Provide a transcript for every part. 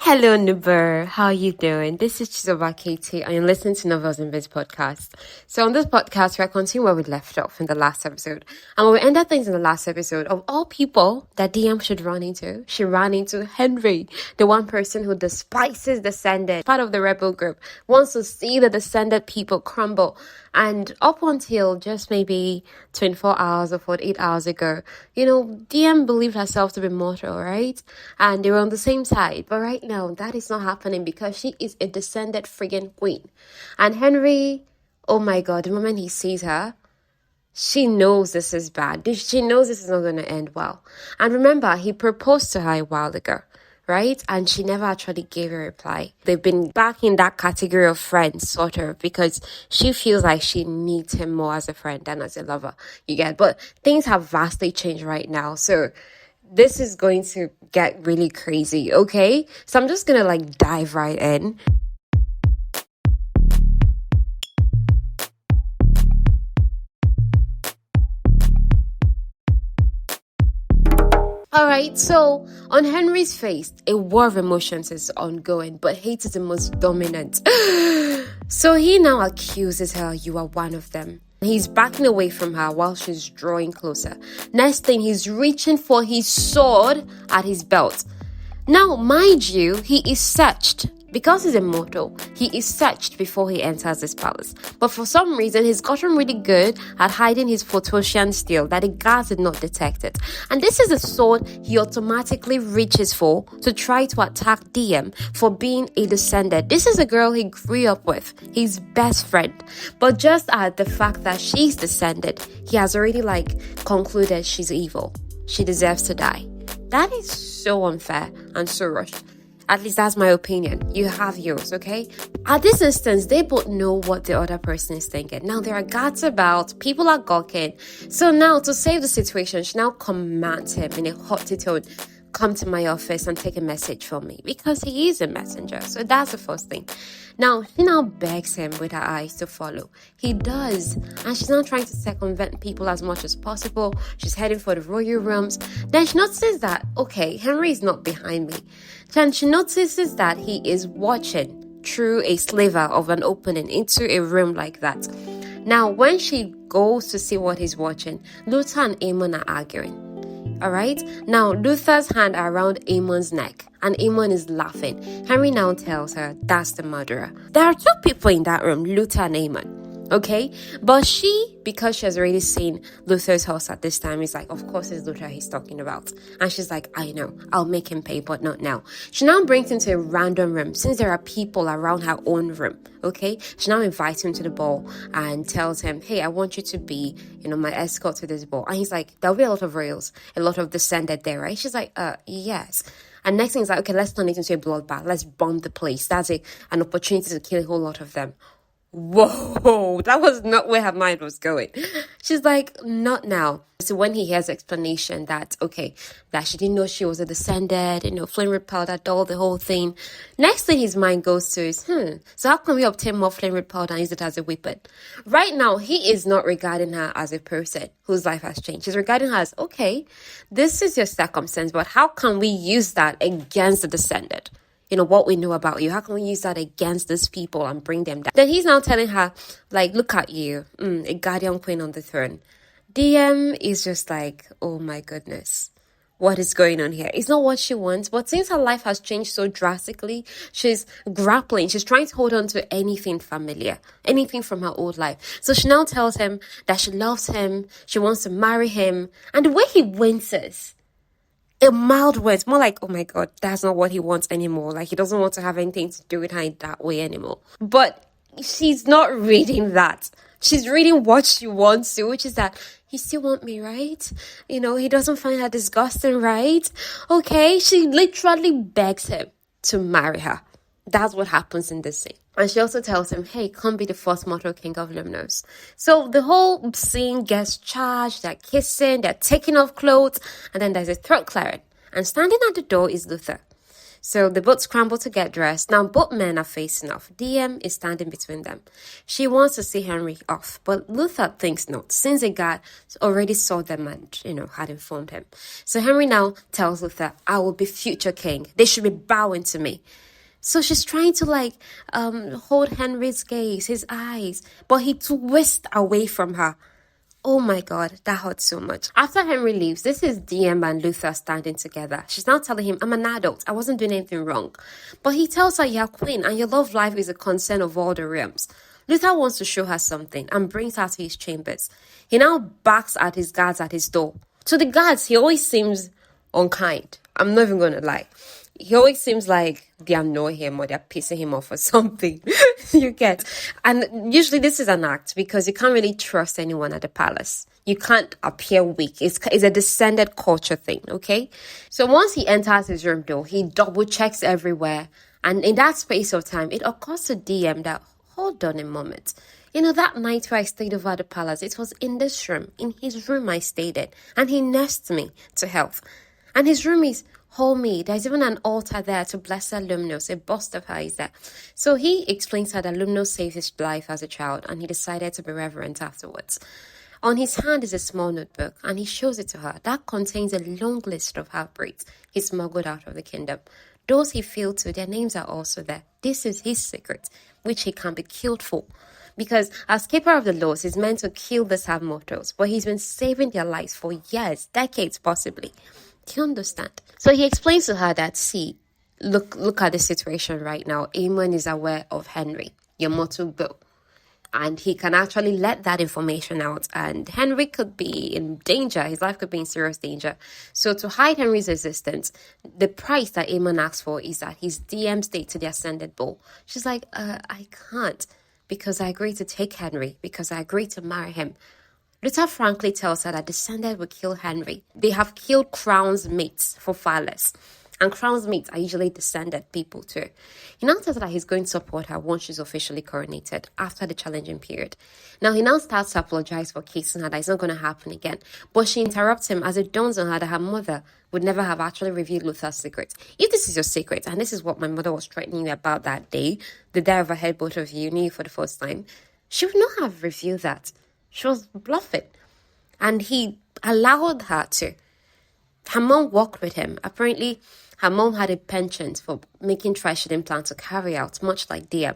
Hello, Nuber. How are you doing? This is Chizoba Katie, and you're listening to Novels in Biz podcast. So on this podcast, we're continuing where we left off in the last episode. And when we ended things in the last episode, of all people that Diem should run into, she ran into Henri, the one person who despises Descended, part of the rebel group, wants to see the Descended people crumble. And up until just maybe 24 hours or 48 hours ago, Diem believed herself to be mortal, right? And they were on the same side. But right now, that is not happening because she is a Descended friggin' queen. And Henri, oh my God, the moment he sees her, she knows this is bad. She knows this is not going to end well. And remember, he proposed to her a while ago, right? And she never actually gave a reply. They've been back in that category of friends, sort of, because she feels like she needs him more as a friend than as a lover. You get? But things have vastly changed right now. So this is going to get really crazy, okay? So I'm just going to dive right in. Alright, so on Henri's face, a war of emotions is ongoing, but hate is the most dominant. So he now accuses her, you are one of them. He's backing away from her while she's drawing closer. Next thing, he's reaching for his sword at his belt. Now, mind you, he is searched. Because he's immortal, he is searched before he enters this palace. But for some reason, he's gotten really good at hiding his Photosian steel that the guards did not detect it. And this is a sword he automatically reaches for to try to attack Diem for being a Descended. This is a girl he grew up with, his best friend. But just at the fact that she's Descended, he has already concluded she's evil. She deserves to die. That is so unfair and so rushed. At least that's my opinion. You have yours, okay? At this instance, they both know what the other person is thinking. Now, there are guards about. People are gawking. So now, to save the situation, she now commands him in a haughty tone, come to my office and take a message from me. Because he is a messenger. So that's the first thing. Now, she now begs him with her eyes to follow. He does. And she's now trying to circumvent people as much as possible. She's heading for the royal rooms. Then she notices that, okay, Henri is not behind me. Then she notices that he is watching through a sliver of an opening into a room like that. Now, when she goes to see what he's watching, Luther and Amon are arguing. Alright? Now, Luther's hand are around Amon's neck, and Amon is laughing. Henri now tells her that's the murderer. There are two people in that room, Luther and Amon. Okay? But she, because she has already seen Luther's house at this time, is like, of course it's Luther he's talking about. And she's like, I know, I'll make him pay, but not now. She now brings him to a random room, since there are people around her own room. Okay? She now invites him to the ball and tells him, hey, I want you to be, my escort to this ball. And he's like, there'll be a lot of royals, a lot of Descended there, right? She's like, yes. And next thing is like, okay, let's turn it into a bloodbath. Let's bomb the place. That's an opportunity to kill a whole lot of them. Whoa, that was not where her mind was going. She's like, not now. So when he hears explanation that, okay, that she didn't know she was a Descended, flame repelled doll, the whole thing. Next thing his mind goes to is, so how can we obtain more flame repelled and use it as a weapon? Right now, he is not regarding her as a person whose life has changed. He's regarding her as, okay, this is your circumstance, but how can we use that against the Descended? What we know about you. How can we use that against these people and bring them down? Then he's now telling her, look at you, a guardian queen on the throne. Diem is just like, oh my goodness, what is going on here? It's not what she wants, but since her life has changed so drastically, she's grappling. She's trying to hold on to anything familiar, anything from her old life. So she now tells him that she loves him, she wants to marry him, and the way he winces, a mild words, more like, oh my God, that's not what he wants anymore. He doesn't want to have anything to do with her in that way anymore. But she's not reading that. She's reading what she wants to, which is that he still wants me, right? He doesn't find her disgusting, right? Okay, she literally begs him to marry her. That's what happens in this scene. And she also tells him, hey, come be the first mortal king of Lemnos. So the whole scene gets charged, they're kissing, they're taking off clothes, and then there's a throat clearing. And standing at the door is Luther. So they both scramble to get dressed. Now both men are facing off. Diem is standing between them. She wants to see Henri off, but Luther thinks not, since a guard already saw them and, had informed him. So Henri now tells Luther, I will be future king. They should be bowing to me. So she's trying to hold Henri's gaze, his eyes, but he twists away from her. Oh my God, that hurt so much. After Henri leaves, this is Diem and Luther standing together. She's now telling him, I'm an adult. I wasn't doing anything wrong. But he tells her, you're queen and your love life is a concern of all the realms. Luther wants to show her something and brings her to his chambers. He now barks at his guards at his door. To the guards, he always seems unkind. I'm not even going to lie. He always seems like they annoy him or they're pissing him off or something. You get. And usually this is an act because you can't really trust anyone at the palace. You can't appear weak. It's a descended culture thing, okay? So once he enters his room though, he double checks everywhere. And in that space of time, it occurs to Diem that, hold on a moment. That night where I stayed over at the palace, it was in this room. In his room I stayed in. And he nursed me to health. And his room is homemade. There's even an altar there to bless her Lumnos. A bust of her is there. So he explains to her that Lumnos saved his life as a child and he decided to be reverent afterwards. On his hand is a small notebook and he shows it to her. That contains a long list of half-breeds he smuggled out of the kingdom. Those he failed to, their names are also there. This is his secret, which he can be killed for. Because as keeper of the laws, he's meant to kill these half-mortals, but he's been saving their lives for years, decades possibly. Do you understand? So he explains to her that, see, look at the situation right now. Aemon is aware of Henri, your mortal beau. And he can actually let that information out. And Henri could be in danger. His life could be in serious danger. So to hide Henri's existence, the price that Aemon asks for is that his DM stay to the ascended beau. She's like, I can't. Because I agreed to take Henri. Because I agreed to marry him. Luther frankly tells her that Descended will kill Henri. They have killed Crown's mates for far less. And Crown's mates are usually Descended people too. He now tells her that he's going to support her once she's officially coronated after the challenging period. Now he now starts to apologize for kissing her that it's not going to happen again. But she interrupts him as it dawns on her that her mother would never have actually revealed Luther's secret. If this is your secret, and this is what my mother was threatening you about that day, the day of I heard both of you knew for the first time, she would not have revealed that. She was bluffing. And he allowed her to. Her mom walked with him. Apparently, her mom had a penchant for making tries she didn't plan to carry out, much like Diem.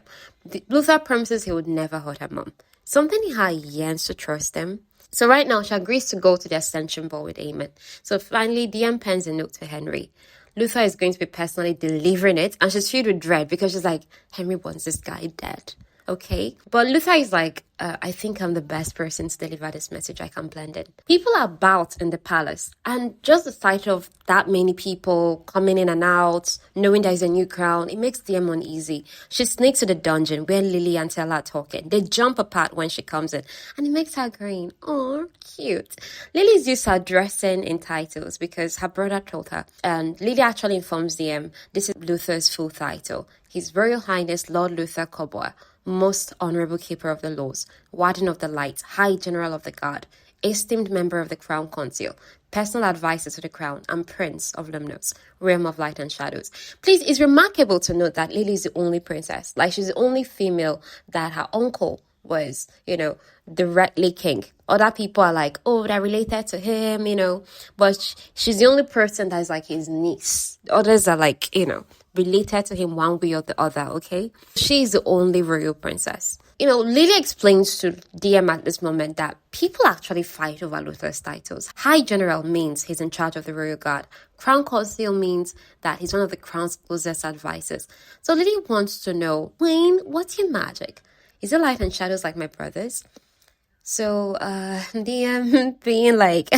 Luther promises he would never hurt her mom. Something in her yearns to trust him. So right now, she agrees to go to the Ascension Ball with Aemon. So finally, Diem pens a note to Henri. Luther is going to be personally delivering it. And she's filled with dread because she's like, Henri wants this guy dead. Okay, but Luther is like, I think I'm the best person to deliver this message. I can blend it. People are about in the palace, and just the sight of that many people coming in and out, knowing there's a new crown, it makes Diem uneasy. She sneaks to the dungeon where Lily and Tella are talking. They jump apart when she comes in, and it makes her grin. Oh, cute. Lily's used to her dressing in titles because her brother told her, and Lily actually informs Diem this is Luther's full title. His Royal Highness Lord Luther Cobboer, Most Honorable Keeper of the Laws, Warden of the Light, High General of the Guard, Esteemed Member of the Crown Council, Personal Advisor to the Crown, and Prince of Lemnos, Realm of Light and Shadows. Please, it's remarkable to note that Lily is the only princess. Like, she's the only female that her uncle was, directly king. Other people are like, oh, they're related to him, but she's the only person that's like his niece. Others are like, related to him one way or the other, okay? She's the only royal princess. Lily explains to Diem at this moment that people actually fight over Luther's titles. High General means he's in charge of the royal guard. Crown Council means that he's one of the crown's closest advisors. So Lily wants to know, Wayne, what's your magic? Is it light and shadows like my brothers? So, Diem being like,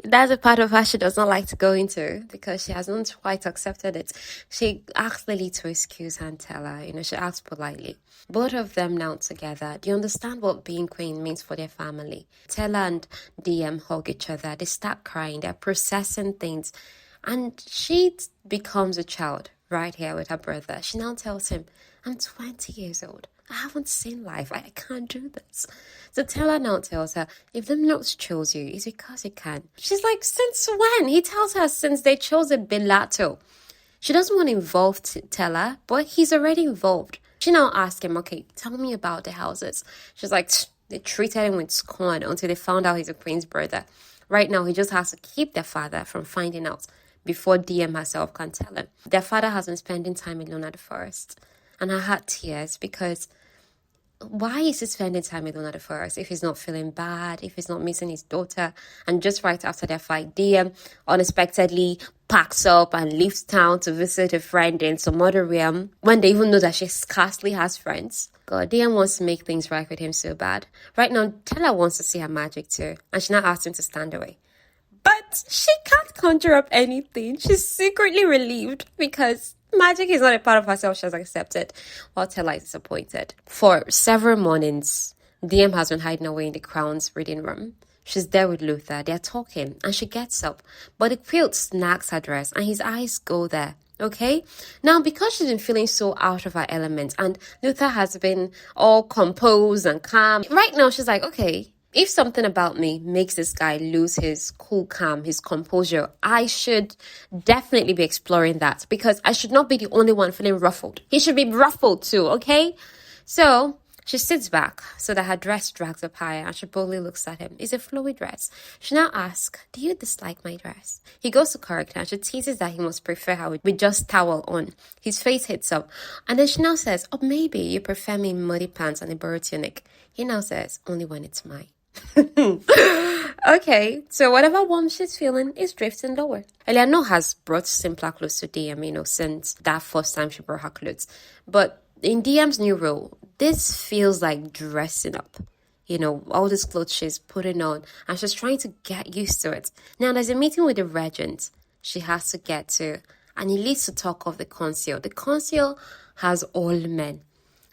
that's a part of her she does not like to go into because she has not quite accepted it. She asks Lily to excuse her and tell her, she asks politely. Both of them now together, do you understand what being queen means for their family? Tella and Diem hug each other. They start crying. They're processing things. And she becomes a child right here with her brother. She now tells him, I'm 20 years old. I haven't seen life. I can't do this. So Tella now tells her, if the notes chose you, it's because it can. She's like, since when? He tells her since they chose a Bilato. She doesn't want to involve Tella, but he's already involved. She now asks him, okay, tell me about the houses. She's like, they treated him with scorn until they found out he's a queen's brother. Right now, he just has to keep their father from finding out before Diem herself can tell him. Their father has been spending time alone at the forest. And I had tears because why is he spending time alone at the forest if he's not feeling bad, if he's not missing his daughter? And just right after their fight, Diem unexpectedly packs up and leaves town to visit a friend in some other realm when they even know that she scarcely has friends. God, Diem wants to make things right with him so bad. Right now, Tella wants to see her magic too, and she now asks him to stand away. But she can't conjure up anything. She's secretly relieved because magic is not a part of herself she has accepted, while Tella is disappointed. For several mornings, Diem has been hiding away in the crown's reading room. She's there with Luther. They're talking, and she gets up. But the quilt snags her dress, and his eyes go there. Okay? Now, because she's been feeling so out of her element, and Luther has been all composed and calm, right now she's like, okay, if something about me makes this guy lose his cool calm, his composure, I should definitely be exploring that because I should not be the only one feeling ruffled. He should be ruffled too, okay? So she sits back so that her dress drags up higher and she boldly looks at him. It's a flowy dress. She now asks, do you dislike my dress? He goes to correct her and she teases that he must prefer her with just towel on. His face hits up. And then she now says, oh, maybe you prefer me in muddy pants and a borrowed tunic. He now says, only when it's mine. Okay, so whatever warmth she's feeling is drifting lower. Eleanor has brought simpler clothes to Diem, since that first time she brought her clothes. But in Diem's new role, this feels like dressing up. All these clothes she's putting on, and she's trying to get used to it. Now, there's a meeting with the regent she has to get to, and it leads to talk of the council. The council has all men,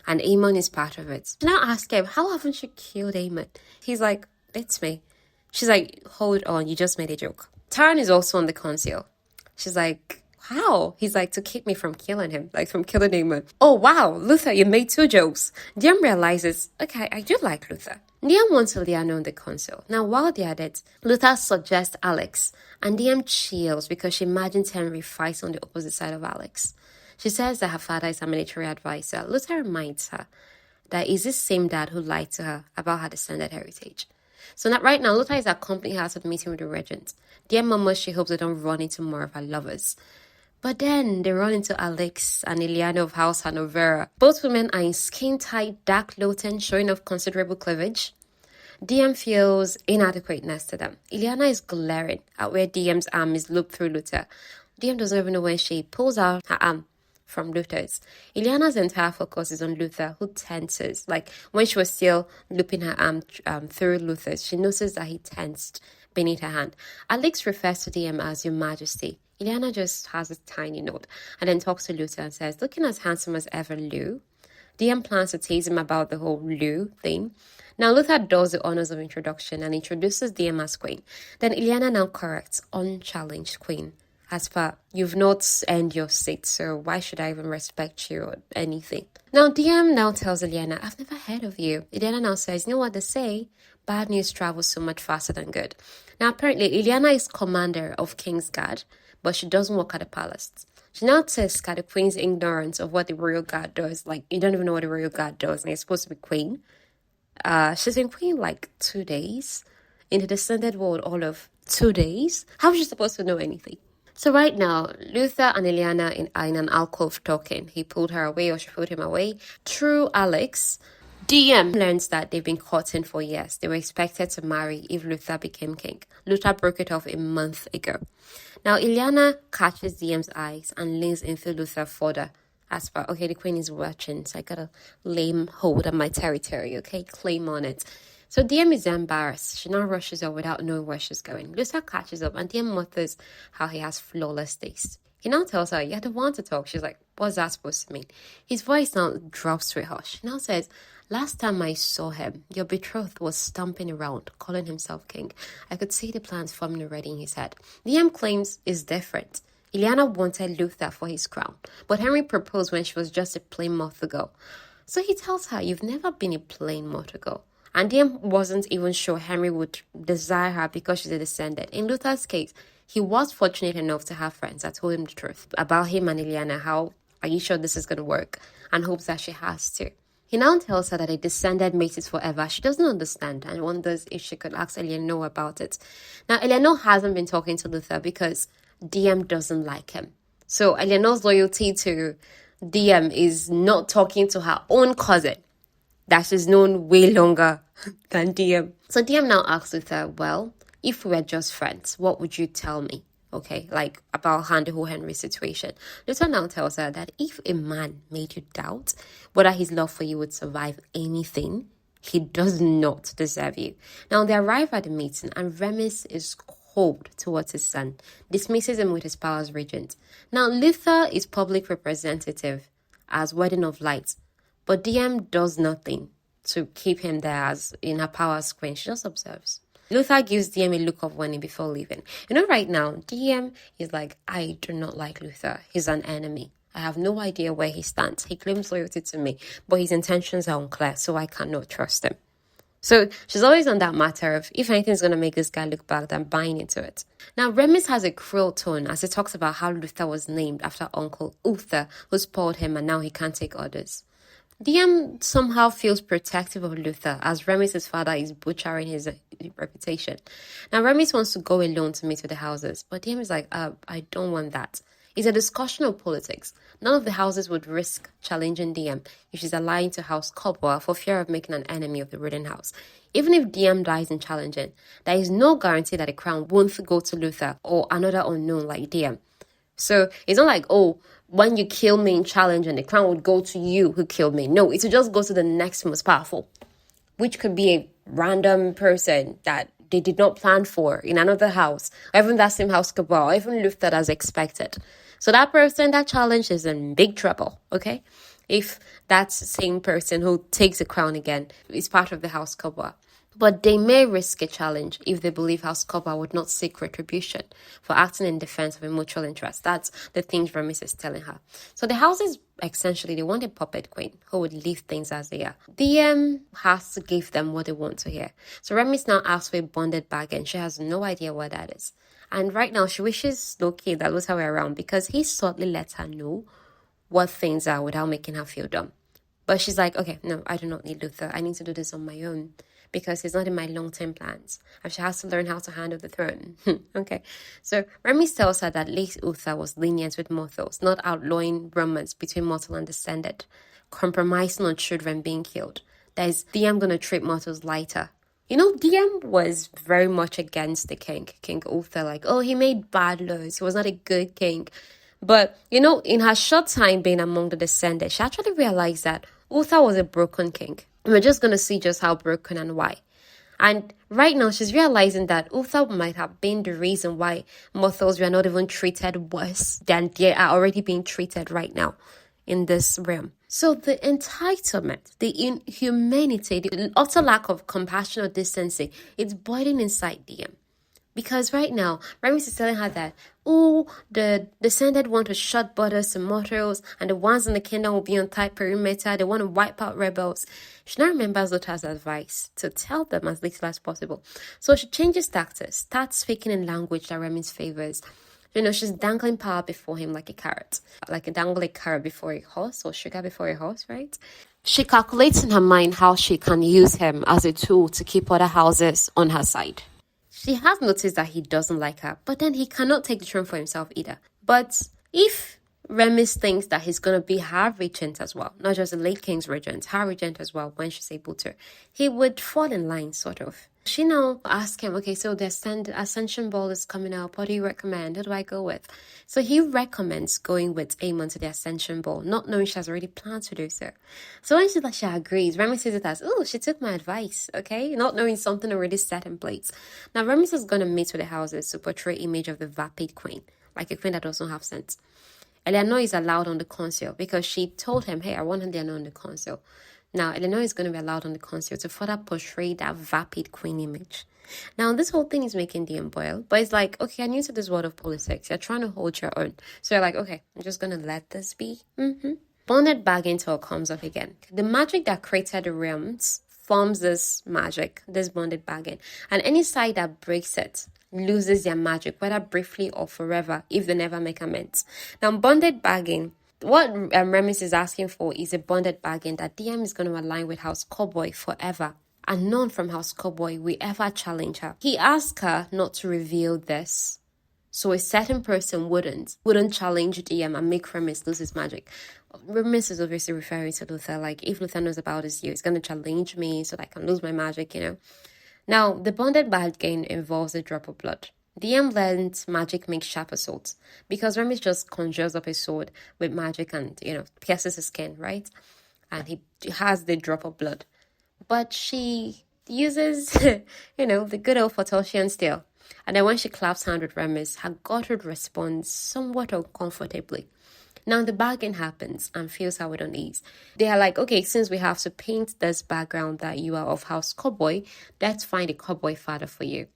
and Aemon is part of it. She now asks him, how haven't you killed Aemon? He's like, it's me. She's like, hold on, you just made a joke. Taryn is also on the council. She's like, how? He's like, to keep me from killing him, like from killing Aemon. Oh, wow, Luther, you made 2 jokes. Diem realizes, okay, I do like Luther. Diem wants Lyanna on the council. Now, while they're at it, Luther suggests Alex, and Diem chills because she imagines Henry fights on the opposite side of Alex. She says that her father is a military advisor. Luther reminds her that it's this same dad who lied to her about her descended heritage. So right now, Luther is accompanying her to the meeting with the regent. Diem murmurs she hopes they don't run into more of her lovers. But then they run into Alex and Ileana of House Hanovera. Both women are in skin-tight, dark loten, showing off considerable cleavage. Diem feels inadequate next to them. Ileana is glaring at where Diem's arm is looped through Luther. Diem doesn't even know when she pulls out her arm from Luther's. Ileana's entire focus is on Luther, who tenses. Like when she was still looping her arm through Luther's, she noticed that he tensed beneath her hand. Alex refers to Diem as Your Majesty. Ileana just has a tiny note and then talks to Luther and says, looking as handsome as ever, Lou. Diem plans to tease him about the whole Lou thing. Now Luther does the honors of introduction and introduces Diem as queen. Then Ileana now corrects unchallenged queen. As per, you've not earned your seat, so why should I even respect you or anything? Now, Diem now tells Ileana, I've never heard of you. Ileana now says, you know what they say? Bad news travels so much faster than good. Now, apparently, Ileana is commander of King's Guard, but she doesn't work at the palace. She now tests the queen's ignorance of what the royal guard does. Like, you don't even know what the royal guard does, and you're supposed to be queen. She's been queen like 2 days. In the descended world, all of 2 days. How is she supposed to know anything? So right now, Luther and Ileana are in an alcove talking. He pulled her away or she pulled him away. Through Alex, Diem learns that they've been courting for years. They were expected to marry if Luther became king. Luther broke it off a month ago. Now, Ileana catches Diem's eyes and leans into Luther further. As per, okay, the queen is watching, so I gotta lay hold on my territory, okay? Claim on it. So Diem is embarrassed. She now rushes up without knowing where she's going. Luther catches up and Diem mutters how he has flawless taste. He now tells her, you don't want to talk. She's like, what's that supposed to mean? His voice now drops to a hush. He now says, last time I saw him, your betrothed was stomping around, calling himself king. I could see the plans forming already in his head. Diem claims it's different. Ileana wanted Luther for his crown, but Henry proposed when she was just a plain mortal girl. So he tells her, you've never been a plain mortal girl. And Diem wasn't even sure Henry would desire her because she's a descendant. In Luther's case, He was fortunate enough to have friends that told him the truth about him and Ileana. How are you sure this is going to work? And hopes that she has to. He now tells her that a descended mate is forever. She doesn't understand and wonders if she could ask Eleanor about it. Now, Eleanor hasn't been talking to Luther because Diem doesn't like him. So Eleanor's loyalty to Diem is not talking to her own cousin that she's known way longer than Diem. So Diem now asks Luther, well, if we were just friends, what would you tell me? Okay, like about the whole Henry situation. Luther now tells her that if a man made you doubt whether his love for you would survive anything, he does not deserve you. Now they arrive at the meeting and Remus is cold towards his son, dismisses him with his power as regent. Now Luther is public representative as Wedding of Light, but Diem does nothing to keep him there as in her power as queen. She just observes. Luther gives Diem a look of warning before leaving. You know, right now, Diem is like, I do not like Luther. He's an enemy. I have no idea where he stands. He claims loyalty to me, but his intentions are unclear, so I cannot trust him. So she's always on that matter of, if anything's going to make this guy look bad, I'm buying into it. Now, Remus has a cruel tone as he talks about how Luther was named after Uncle Uther, who spoiled him and now he can't take orders. Diem somehow feels protective of Luther as Remus's father is butchering his reputation. Now Remus wants to go alone to meet with the houses, but Diem is like, I don't want that. It's a discussion of politics. None of the houses would risk challenging Diem if she's allying to House Cobwell for fear of making an enemy of the ruling house. Even if Diem dies in challenging, there is no guarantee that the crown won't go to Luther or another unknown like Diem. So it's not like, oh, when you kill me in challenge and the crown would go to you who killed me. No, it would just go to the next most powerful, which could be a random person that they did not plan for in another house, or even that same house cabal, or even Luther as expected. So that person, that challenge is in big trouble, okay? If that same person who takes the crown again is part of the house cabal. But they may risk a challenge if they believe House Cobra would not seek retribution for acting in defense of a mutual interest. That's the things Remus is telling her. So the houses, essentially, they want a puppet queen who would leave things as they are. Diem has to give them what they want to hear. So Remus now asks for a bonded bargain. She has no idea what that is. And right now, she wishes Loki that was her way around because he subtly lets her know what things are without making her feel dumb. But she's like, okay, no, I do not need Luther. I need to do this on my own, because he's not in my long-term plans. And she has to learn how to handle the throne. Okay. So Remus tells her that late Uther was lenient with mortals, not outlawing romance between mortal and descended, compromising on children being killed. That is, Diem going to treat mortals lighter. You know, Diem was very much against the king, King Uther. Like, oh, he made bad laws. He was not a good king. But, you know, in her short time being among the descendants, she actually realized that Uther was a broken king. We're just going to see just how broken and why. And right now, she's realizing that Uther might have been the reason why mortals were not even treated worse than they are already being treated right now in this realm. So the entitlement, the inhumanity, the utter lack of compassion or decency, it's boiling inside Diem. Because right now, Remus is telling her that, oh, the descended want to shut borders to mortals, and the ones in the kingdom will be on tight perimeter. They want to wipe out rebels. She now remembers Luther's advice to tell them as little as possible. So she changes tactics, starts speaking in language that Remus favors. You know, she's dangling power before him like a carrot. Like a dangling carrot before a horse, or sugar before a horse, right? She calculates in her mind how she can use him as a tool to keep other houses on her side. She has noticed that he doesn't like her, but then he cannot take the throne for himself either. But if Remus thinks that he's going to be her regent as well, not just the late king's regent, her regent as well when she's able to, he would fall in line, sort of. She now asks him, okay, so the Ascension Ball is coming up. What do you recommend? Who do I go with? So he recommends going with Aemon to the Ascension Ball, not knowing she has already planned to do so. So when she agrees, Remus sees it as, oh, she took my advice, okay? Not knowing something already set in place. Now, Remus is going to meet with the houses to portray image of the vapid queen, like a queen that doesn't have sense. Eleanor is allowed on the council because she told him, hey, I want Eleanor on the council. Now, Eleanor is going to be allowed on the council to further portray that vapid queen image. Now, this whole thing is making Diem boil, but it's like, okay, I'm new to this world of politics. You're trying to hold your own. So you're like, okay, I'm just going to let this be. Bonded bargain talk comes up again. The magic that created the realms forms this magic, this bonded bargain. And any side that breaks it loses their magic, whether briefly or forever, if they never make amends. Now, bonded bargain. What Remis is asking for is a bonded bargain that Diem is going to align with House Cowboy forever, and none from House Cowboy will ever challenge her. He asked her not to reveal this, so a certain person wouldn't challenge Diem and make Remis lose his magic. Remis is obviously referring to Luther, like, if Luther knows about this, he's going to challenge me so that I can lose my magic, Now, the bonded bargain involves a drop of blood. Diem learns magic makes sharp assaults because Remis just conjures up a sword with magic and, pierces his skin, right? And he has the drop of blood. But she uses, the good old Photosian steel. And then when she claps hands with Remis, her godhood responds somewhat uncomfortably. Now the bargain happens and feels her with unease. They are like, okay, since we have to paint this background that you are of House Cowboy, let's find a cowboy father for you.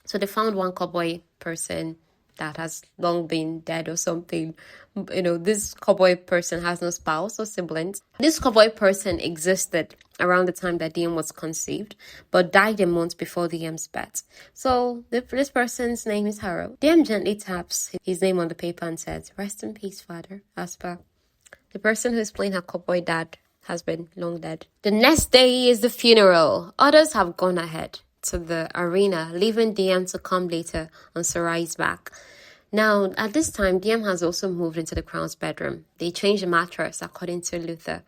So they found one cowboy person that has long been dead or something. This cowboy person has no spouse or siblings. This cowboy person existed around the time that Diem was conceived, but died a month before Diem's birth. So this person's name is Harold. Diem gently taps his name on the paper and says, "Rest in peace, father," as per. The person who's playing her cowboy dad has been long dead. The next day is the funeral. Others have gone ahead to the arena, leaving Diem to come later on Sarai's back. Now, at this time, Diem has also moved into the crown's bedroom. They changed the mattress according to Luther.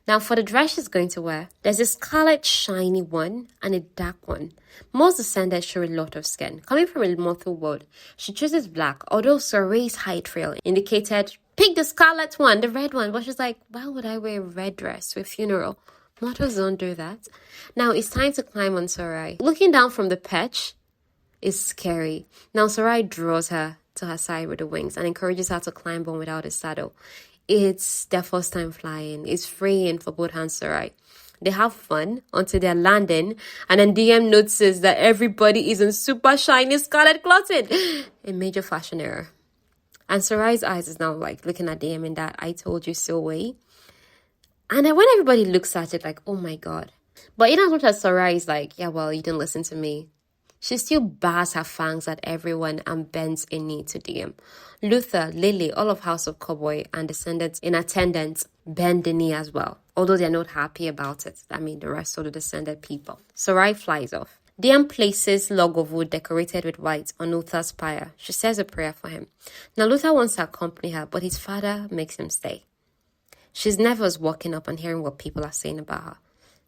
Now, for the dress she's going to wear, there's a scarlet shiny one and a dark one. Most descendants show a lot of skin. Coming from a mortal world, she chooses black, although Sarai's height trail indicated, pick the scarlet one, the red one. But she's like, why would I wear a red dress to a funeral? Mortals don't do that. Now, it's time to climb on Sarai. Looking down from the perch is scary. Now, Sarai draws her to her side with the wings and encourages her to climb on without a saddle. It's their first time flying. It's freeing for both hands, Sarai. They have fun until they're landing, and then Diem notices that everybody is in super shiny scarlet clothing. A major fashion error. And Sarai's eyes is now like looking at Diem in that "I told you so" way. And then when everybody looks at it like, oh my God. But in as much as Sarai is like, yeah, well, you didn't listen to me, she still bars her fangs at everyone and bends a knee to Diem. Luther, Lily, all of House of Cowboy and descendants in attendance bend the knee as well, although they're not happy about it. The rest of the descended people. Sarai flies off. Diem places log of wood decorated with white on Luther's pyre. She says a prayer for him. Now Luther wants to accompany her, but his father makes him stay. She's nervous walking up and hearing what people are saying about her.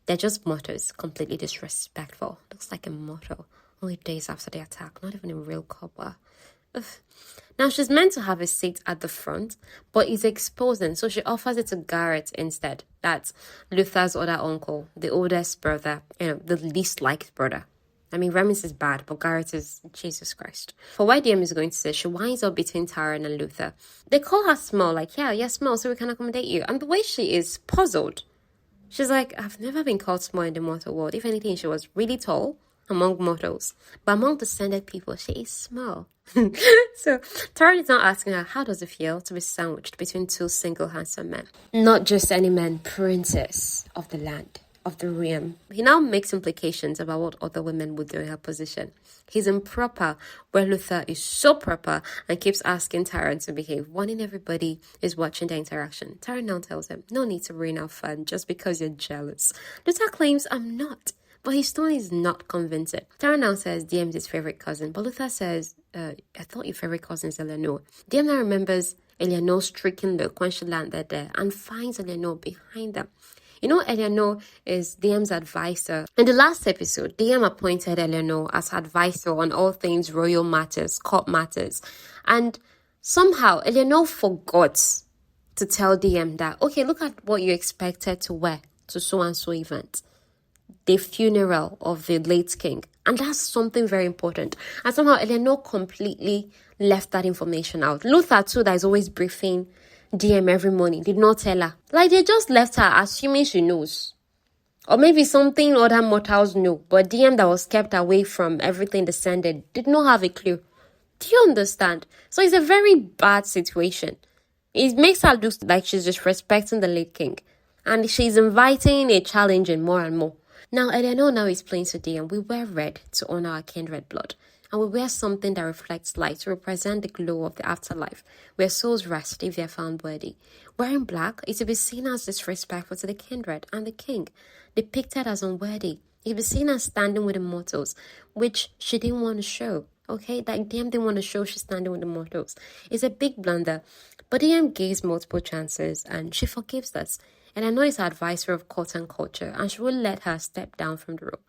They're just mottos, completely disrespectful. Looks like a motto. Only days after the attack, not even a real copper. Now, she's meant to have a seat at the front, but is exposing, so she offers it to Garrett instead. That's Luther's other uncle, the oldest brother, the least liked brother. Remis is bad, but Garrett is Jesus Christ. For why Diem is going to say, she winds up between Taran and Luther. They call her small, like, yeah, small, so we can accommodate you. And the way she is puzzled, she's like, I've never been called small in the mortal world. If anything, she was really tall among mortals, but among descended people, she is small. So Taran is now asking her, how does it feel to be sandwiched between two single handsome men? Not just any man, princess of the land, of the realm. He now makes implications about what other women would do in her position. He's improper, where Luther is so proper and keeps asking Taran to behave. Warning everybody is watching the interaction. Taran now tells him, no need to ruin our fun just because you're jealous. Luther claims, I'm not. But his tone is not convincing. Taran now says Diem is his favorite cousin, but Luther says, I thought your favorite cousin is Eleanor. Diem now remembers Eleanor's stricken look when she landed there and finds Eleanor behind them. Eleanor is Diem's advisor. In the last episode, Diem appointed Eleanor as advisor on all things royal matters, court matters. And somehow, Eleanor forgot to tell Diem that, okay, look at what you expected to wear to so-and-so event. The funeral of the late king. And that's something very important. And somehow Eleanor completely left that information out. Luther too, that is always briefing Diem every morning, did not tell her. Like, they just left her assuming she knows. Or maybe something other mortals know. But Diem, that was kept away from everything descended, did not have a clue. Do you understand? So it's a very bad situation. It makes her look like she's disrespecting the late king. And she's inviting a challenge in more and more. Now, Eleanor now is playing to Diem. We wear red to honor our kindred blood. And we wear something that reflects light to represent the glow of the afterlife, where souls rest if they are found worthy. Wearing black is to be seen as disrespectful to the kindred and the king, depicted as unworthy. It be seen as standing with the mortals, which she didn't want to show. Okay, like Diem didn't want to show she's standing with the mortals. It's a big blunder, but Diem gives multiple chances and she forgives us. And I know it's her advisor of court and culture, and she will let her step down from the role.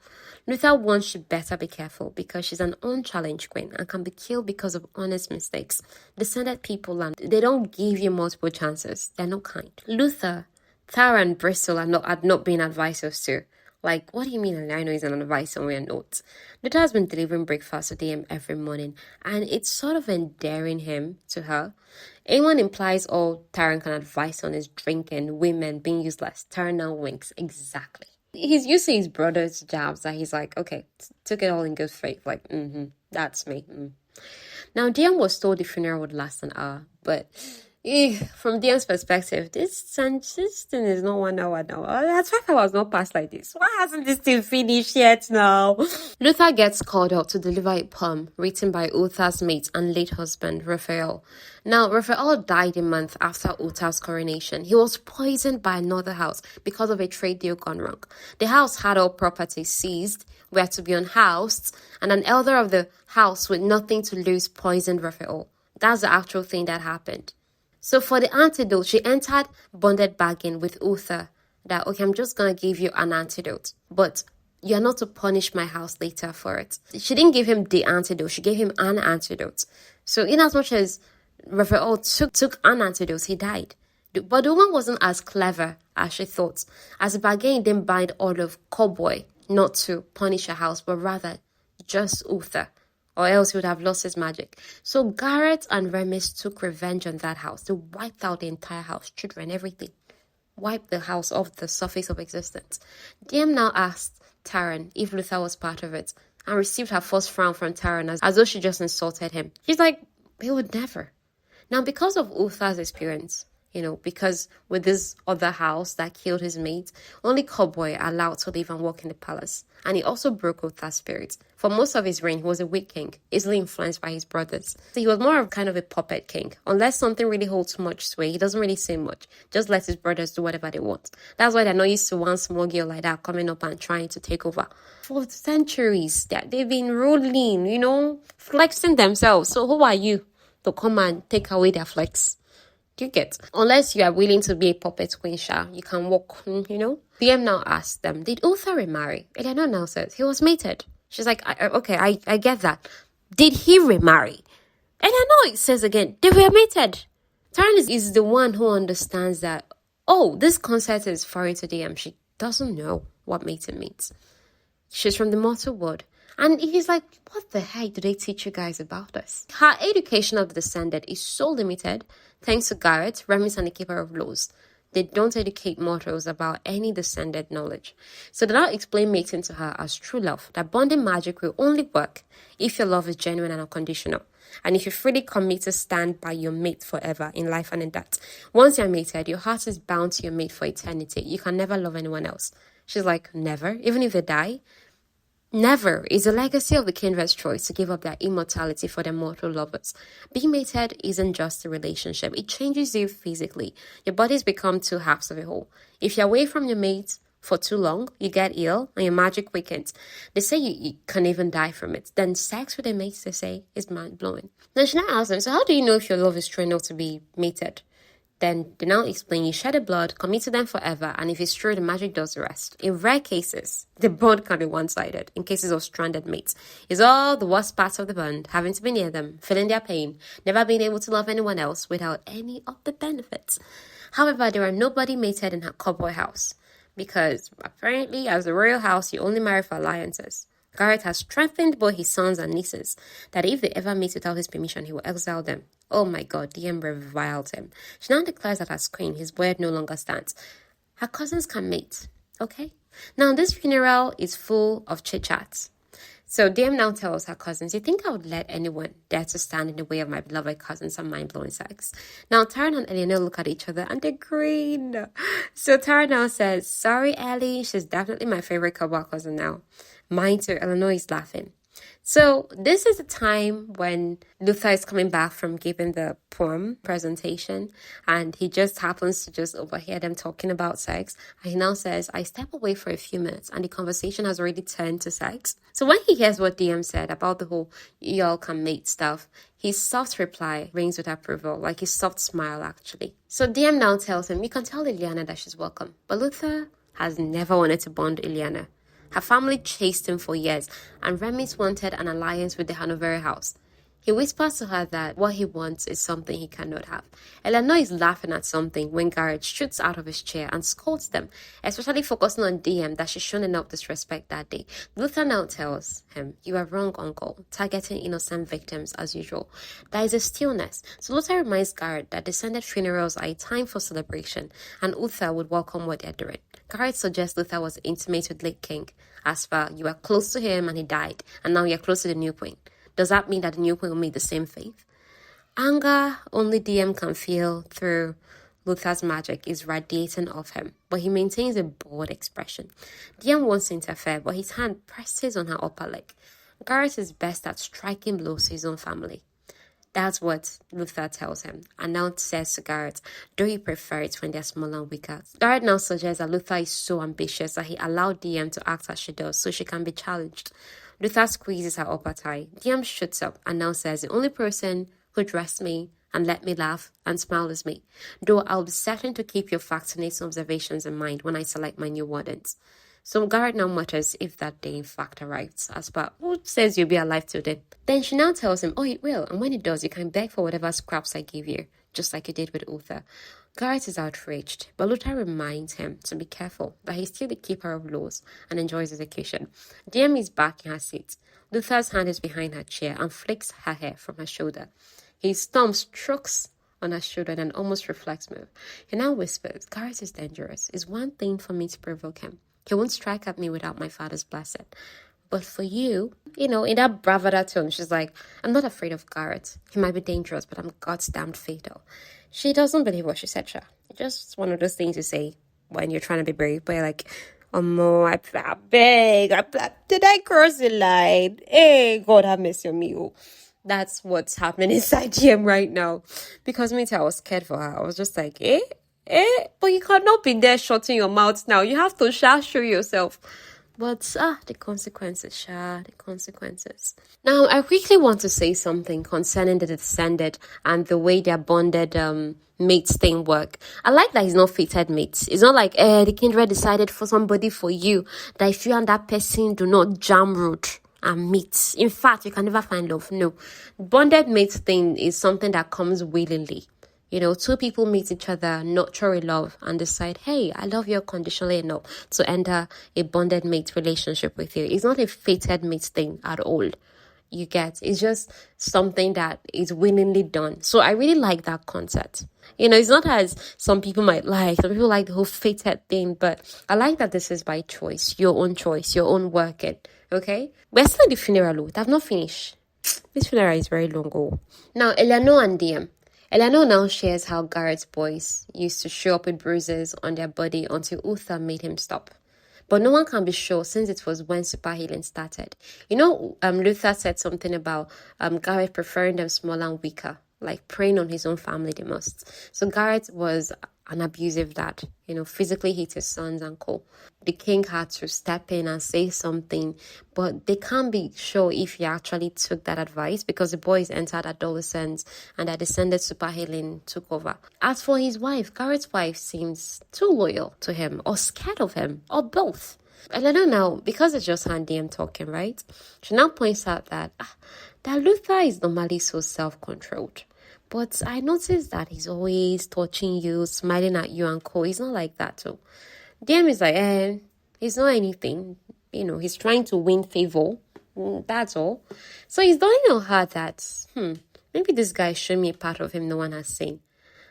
Luther warns she better be careful because she's an unchallenged queen and can be killed because of honest mistakes. Descended people, and they don't give you multiple chances. They're not kind. Luther, Tara, and Bristol had not been advisors to. Like, what do you mean? I know he's an advisor, we're not. Luther has been delivering breakfast to Diem every morning, and it's sort of endearing him to her. Anyone implies all Taran can advise on is drinking, women, being useless. Taran now winks. Exactly. He's used to his brother's jabs that he's like, okay, took it all in good faith. Like, that's me. Now, Diem was told the funeral would last an hour, but from Diem's perspective, this thing is not 1 hour now. That's 5 hours not passed like this. Why hasn't this thing finished yet now? Luther gets called out to deliver a poem written by Uther's mate and late husband, Raphael. Now, Raphael died a month after Uther's coronation. He was poisoned by another house because of a trade deal gone wrong. The house had all property seized, were to be unhoused, and an elder of the house with nothing to lose poisoned Raphael. That's the actual thing that happened. So for the antidote, she entered bonded bargain with Uther that, okay, I'm just going to give you an antidote, but you're not to punish my house later for it. She didn't give him the antidote. She gave him an antidote. So in as much as Raphael took an antidote, he died. But the woman wasn't as clever as she thought. As a bargain didn't bind all of Cowboy not to punish her house, but rather just Uther, or else he would have lost his magic. So Garrett and Remus took revenge on that house. They wiped out the entire house, children, everything. Wiped the house off the surface of existence. Diem now asked Taran if Luther was part of it, and received her first frown from Taran as though she just insulted him. She's like, he would never. Now, because of Uther's experience, because with this other house that killed his mate, only Cowboy allowed to live and work in the palace. And he also broke Uther's spirit. For most of his reign, he was a weak king, easily influenced by his brothers. So he was more of kind of a puppet king. Unless something really holds much sway, he doesn't really say much. Just let his brothers do whatever they want. That's why they're not used to one small girl like that coming up and trying to take over. For centuries, they've been ruling, flexing themselves. So who are you to come and take away their flex? Do you get? Unless you are willing to be a puppet queen, you can walk, Diem now asked them, did Uther remarry? Eleanor now says, he was mated. She's like, I get that. Did he remarry? Eleanor says again, they were mated. Taran is the one who understands that, this concept is foreign to Diem. She doesn't know what mating means. She's from the mortal world. And he's like, what the heck do they teach you guys about this? Her education of the descended is so limited, thanks to Garrett, Remus, and the Keeper of Laws. They don't educate mortals about any descended knowledge. So they now explain mating to her as true love, that bonding magic will only work if your love is genuine and unconditional. And if you freely commit to stand by your mate forever in life and in death. Once you're mated, your heart is bound to your mate for eternity. You can never love anyone else. She's like, never? Even if they die? Never is a legacy of the kindred's choice to give up their immortality for their mortal lovers. Being mated isn't just a relationship. It changes you physically. Your bodies become two halves of a whole. If you're away from your mate for too long, you get ill and your magic weakens. They say you can even die from it. Then sex with a mate, they say, is mind-blowing. Then she now asks them, so how do you know if your love is true enough to be mated? Then they now explain you shed a blood, commit to them forever, and if it's true, the magic does the rest. In rare cases, the bond can be one-sided. In cases of stranded mates, it's all the worst parts of the bond, having to be near them, feeling their pain, never being able to love anyone else without any of the benefits. However, there are nobody mated in her cowboy house, because apparently, as the royal house, you only marry for alliances. Garrett has strengthened both his sons and nieces that if they ever meet without his permission, he will exile them. Oh my God, Diem reviled him. She now declares that as queen, his word no longer stands. Her cousins can mate, okay? Now, this funeral is full of chit-chats. So Diem now tells her cousins, you think I would let anyone dare to stand in the way of my beloved cousins and mind-blowing sex? Now, Taran and Eleanor look at each other and they grin. So Taran now says, sorry, Ellie, she's definitely my favorite cowboy cousin now. Mine too, Eleanor is laughing. So this is the time when Luther is coming back from giving the poem presentation, and he just happens to just overhear them talking about sex. And he now says, I step away for a few minutes, and the conversation has already turned to sex. So when he hears what Diem said about the whole y'all can mate stuff, his soft reply rings with approval, like his soft smile actually. So Diem now tells him, you can tell Ileana that she's welcome. But Luther has never wanted to bond Ileana. Her family chased him for years, and Remis wanted an alliance with the Hanoveri house. He whispers to her that what he wants is something he cannot have. Eleanor is laughing at something when Garrett shoots out of his chair and scolds them, especially focusing on Diem that she's shown enough disrespect that day. Luther now tells him, you are wrong, uncle, targeting innocent victims as usual. There is a stillness. So Luther reminds Garrett that descended funerals are a time for celebration, and Luther would welcome what they're doing. Garrett suggests Luther was intimate with late King, as far you were close to him and he died, and now you're close to the new queen. Does that mean that the new queen will meet the same fate? Anger only Diem can feel through Luther's magic is radiating off him, but he maintains a bored expression. Diem wants to interfere, but his hand presses on her upper leg. Garrett is best at striking blows to his own family. That's what Luther tells him, and now says to Garrett, do you prefer it when they're smaller and weaker? Garrett now suggests that Luther is so ambitious that he allowed Diem to act as she does so she can be challenged. Luther squeezes her upper thigh. Diem shoots up and now says, the only person who dressed me and let me laugh and smile is me, though I'll be certain to keep your fascinating observations in mind when I select my new wardens. So Garrett now mutters if that day in fact arrives, as per who says you'll be alive till then. Then she now tells him, oh, it will, and when it does, you can beg for whatever scraps I give you, just like you did with Uther. Garrett is outraged, but Luther reminds him to be careful, that he's still the keeper of laws and enjoys his occasion. Diem is back in her seat. Luther's hand is behind her chair and flicks her hair from her shoulder. His thumb strokes on her shoulder in an almost reflex move. He now whispers, Garrett is dangerous. It's one thing for me to provoke him. He won't strike at me without my father's blessing. But for you, in that bravado tone, she's like, I'm not afraid of Garrett. He might be dangerous, but I'm God's damned fatal. She doesn't believe what she said, Sha. Just one of those things you say when you're trying to be brave, but you're like, I beg, did I cross the line? Hey, God have mercy on me. Oh. That's what's happening inside Diem right now. Because me too, I was scared for her. I was just like, but you cannot be there shutting your mouth now. You have to show yourself. But the consequences, the consequences. Now, I quickly want to say something concerning the descended and the way their bonded mates thing work. I like that it's not fated mates. It's not like the kindred decided for somebody for you, that if you and that person do not jam root and meet, in fact, you can never find love. No. Bonded mates thing is something that comes willingly. Two people meet each other, nurture a love, and decide, hey, I love you unconditionally enough to enter a bonded mate relationship with you. It's not a fated mate thing at all. You get, it's just something that is willingly done. So I really like that concept. It's not as some people might like. Some people like the whole fated thing, but I like that this is by choice, your own working. Okay? We're still at the funeral. I've not finished. This funeral is very long. Oh. Now, Eleanor and Diem. Eleanor now shares how Garrett's boys used to show up with bruises on their body until Uther made him stop. But no one can be sure since it was when superhealing started. Luther said something about Garrett preferring them smaller and weaker, like preying on his own family the most. So Garrett was an abusive dad, physically hit his sons and co. The king had to step in and say something, but they can't be sure if he actually took that advice because the boys entered adolescence and their descended superhealing took over. As for his wife, Garrett's wife seems too loyal to him or scared of him or both. And I don't know, because it's just her and Diem talking, right? She now points out that Luther is normally so self-controlled. But I noticed that he's always touching you, smiling at you and co. He's not like that too. Diem is like, he's not anything. He's trying to win favor. That's all. So he's dawning on her that, maybe this guy is showing me a part of him no one has seen.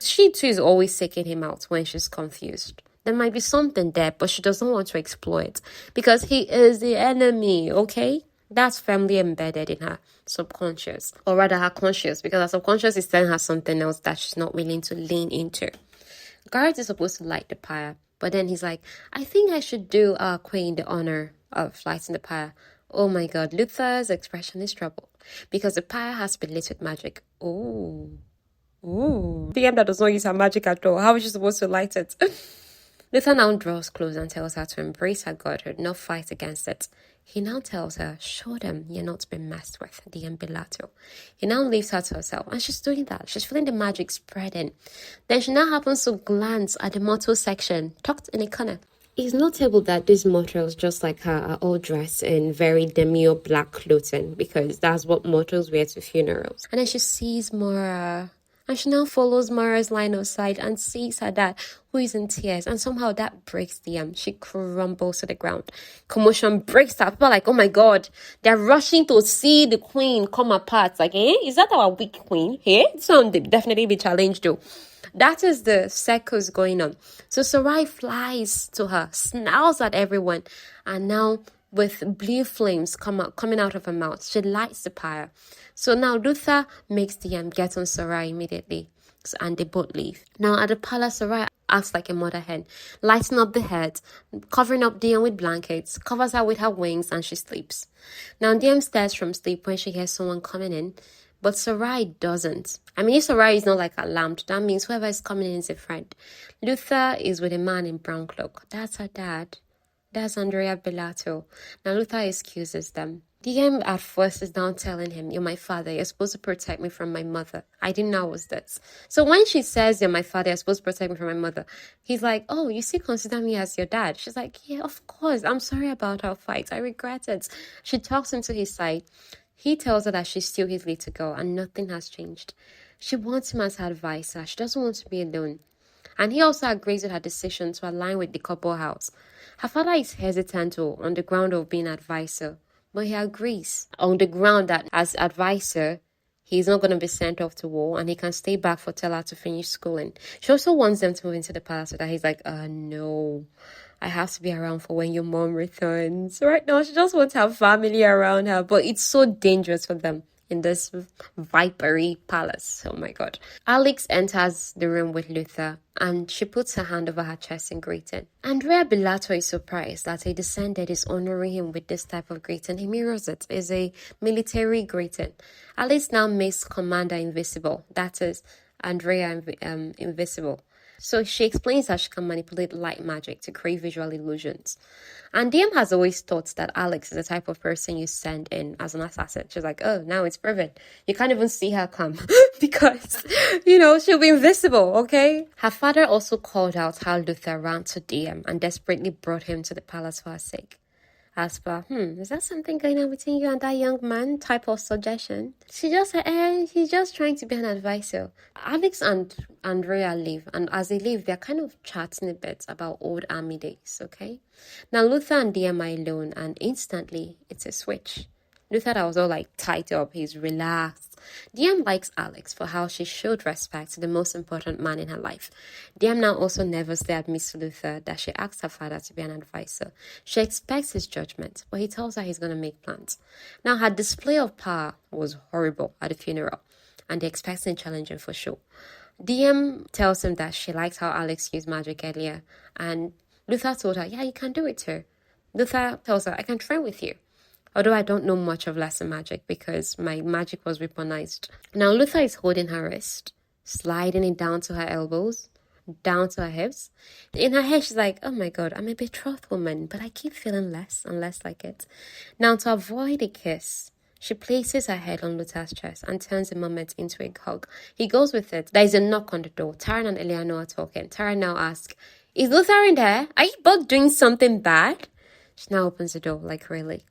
She too is always seeking him out when she's confused. There might be something there, but she doesn't want to exploit because he is the enemy, okay? That's firmly embedded in her subconscious, or rather her conscious, because her subconscious is telling her something else that she's not willing to lean into. Garrett is supposed to light the pyre, but then he's like, I think I should do Queen the honor of lighting the pyre. Oh my god, Luther's expression is troubled because the pyre has been lit with magic. Oh. Ooh. DM that does not use her magic at all. How is she supposed to light it? Luther now draws close and tells her to embrace her godhood, not fight against it. He now tells her, show them you're not being messed with, Diem Bellato. He now leaves her to herself, and she's doing that. She's feeling the magic spreading. Then she now happens to glance at the motto section, tucked in a corner. It's notable that these mortals, just like her, are all dressed in very demure black clothing, because that's what mortals wear to funerals. And then she sees Mora, and she now follows Mara's line of sight and sees her dad, who is in tears. And somehow that breaks Diem. She crumbles to the ground. Commotion breaks out. People are like, oh my god, they're rushing to see the queen come apart. Like, is that our weak queen? This one would definitely be challenged though. That is the circus going on. So Sarai flies to her, snarls at everyone, and now with blue flames coming out of her mouth, she lights the pyre. So now Luther makes Diem get on Sarai immediately, and they both leave. Now at the palace, Sarai acts like a mother hen, lighting up the head, covering up Diem with blankets, covers her with her wings, and she sleeps. Now Diem stirs from sleep when she hears someone coming in, but Sarai doesn't. I mean, if Sarai is not like alarmed, that means whoever is coming in is a friend. Luther is with a man in brown cloak. That's her dad. That's Andrea Bellato. Now Luther excuses them. Diem at first is now telling him, you're my father, you're supposed to protect me from my mother. I didn't know I was this. So when she says, you're my father, you're supposed to protect me from my mother, he's like, oh, you still consider me as your dad? She's like, yeah, of course. I'm sorry about our fight. I regret it. She talks him to his side. He tells her that she's still his little girl and nothing has changed. She wants him as her advisor. She doesn't want to be alone. And he also agrees with her decision to align with the couple house. Her father is hesitant on the ground of being advisor, but he agrees on the ground that as advisor, he's not going to be sent off to war and he can stay back for Tella to finish schooling. She also wants them to move into the palace so that he's like, no, I have to be around for when your mom returns. Right now, she just wants her family around her, but it's so dangerous for them in this vipery palace. Oh my god. Alex enters the room with Luther and she puts her hand over her chest in greeting. Andrea Bellato is surprised that a descendant is honoring him with this type of greeting. He mirrors it. It's a military greeting. Alex now makes Commander invisible. That is Andrea invisible. So she explains that she can manipulate light magic to create visual illusions. And Diem has always thought that Alex is the type of person you send in as an assassin. She's like, oh, now it's proven. You can't even see her come because, she'll be invisible, okay? Her father also called out how Luther ran to Diem and desperately brought him to the palace for her sake. As per, is that something going on between you and that young man type of suggestion? She just said, he's just trying to be an advisor. Alex and Andrea leave, and as they leave, they're kind of chatting a bit about old army days, okay? Now, Luther and Diem are alone, and instantly, it's a switch. Luther that was all like tied up, he's relaxed. Diem likes Alex for how she showed respect to the most important man in her life. Diem now also nervously admits to Luther that she asked her father to be an advisor. She expects his judgment, but he tells her he's going to make plans. Now, her display of power was horrible at the funeral, and they expect something challenging for sure. Diem tells him that she liked how Alex used magic earlier, and Luther told her, yeah, you can do it too. Luther tells her, I can train with you. Although I don't know much of lesson magic because my magic was weaponized. Now Luther is holding her wrist, sliding it down to her elbows, down to her hips. In her head, she's like, oh my god, I'm a betrothed woman, but I keep feeling less and less like it. Now to avoid a kiss, she places her head on Luther's chest and turns the moment into a hug. He goes with it. There is a knock on the door. Tara and Eleanor are talking. Tara now asks, is Luther in there? Are you both doing something bad? She now opens the door, like really.